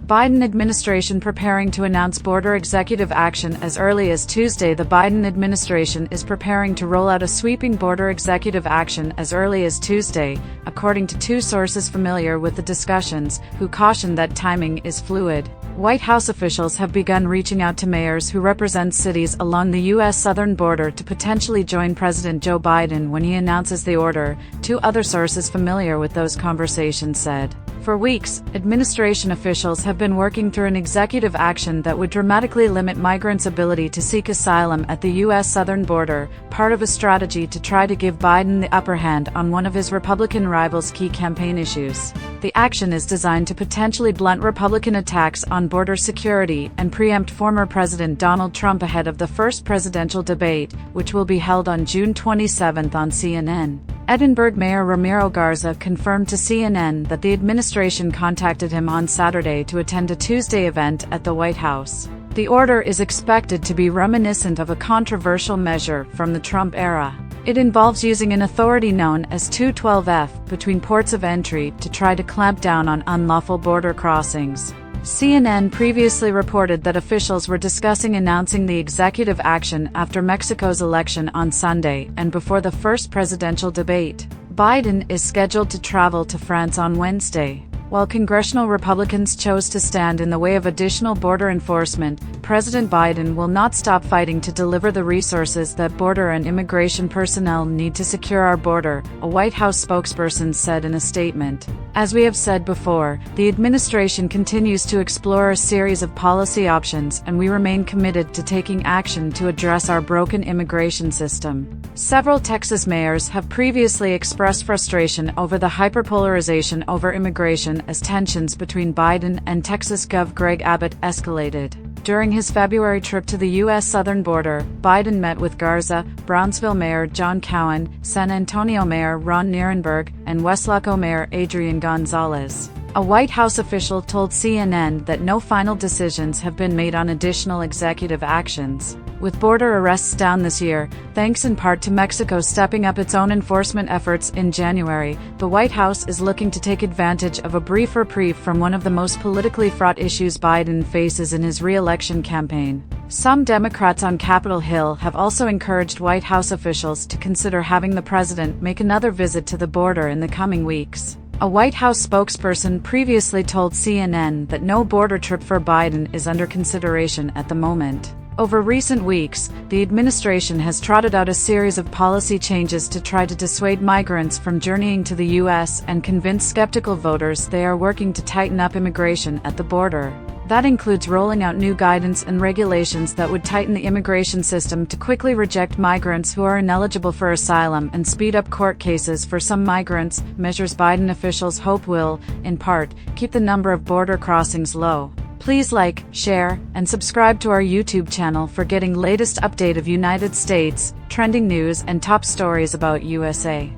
Biden administration preparing to announce border executive action as early as Tuesday. The Biden administration is preparing to roll out a sweeping border executive action as early as Tuesday, according to two sources familiar with the discussions, who cautioned that timing is fluid. White House officials have begun reaching out to mayors who represent cities along the U.S. southern border to potentially join President Joe Biden when he announces the order, two other sources familiar with those conversations said. For weeks, administration officials have been working through an executive action that would dramatically limit migrants' ability to seek asylum at the U.S. southern border, part of a strategy to try to give Biden the upper hand on one of his Republican rivals' key campaign issues. The action is designed to potentially blunt Republican attacks on border security and preempt former President Donald Trump ahead of the first presidential debate, which will be held on June 27 on CNN. Edinburgh Mayor Ramiro Garza confirmed to CNN that the administration contacted him on Saturday to attend a Tuesday event at the White House. The order is expected to be reminiscent of a controversial measure from the Trump era. It involves using an authority known as 212F between ports of entry to try to clamp down on unlawful border crossings. CNN previously reported that officials were discussing announcing the executive action after Mexico's election on Sunday and before the first presidential debate. Biden is scheduled to travel to France on Wednesday. While congressional Republicans chose to stand in the way of additional border enforcement, President Biden will not stop fighting to deliver the resources that border and immigration personnel need to secure our border, a White House spokesperson said in a statement. As we have said before, the administration continues to explore a series of policy options, and we remain committed to taking action to address our broken immigration system. Several Texas mayors have previously expressed frustration over the hyperpolarization over immigration as tensions between Biden and Texas Gov. Greg Abbott escalated. During his February trip to the U.S. southern border, Biden met with Garza, Brownsville Mayor John Cowan, San Antonio Mayor Ron Nirenberg, and Westlaco Mayor Adrian Gonzalez. A White House official told CNN that no final decisions have been made on additional executive actions. With border arrests down this year, thanks in part to Mexico stepping up its own enforcement efforts in January, the White House is looking to take advantage of a brief reprieve from one of the most politically fraught issues Biden faces in his re-election campaign. Some Democrats on Capitol Hill have also encouraged White House officials to consider having the president make another visit to the border in the coming weeks. A White House spokesperson previously told CNN that no border trip for Biden is under consideration at the moment. Over recent weeks, the administration has trotted out a series of policy changes to try to dissuade migrants from journeying to the U.S. and convince skeptical voters they are working to tighten up immigration at the border. That includes rolling out new guidance and regulations that would tighten the immigration system to quickly reject migrants who are ineligible for asylum and speed up court cases for some migrants, measures Biden officials hope will, in part, keep the number of border crossings low. Please like, share, and subscribe to our YouTube channel for getting latest update of United States, trending news and top stories about USA.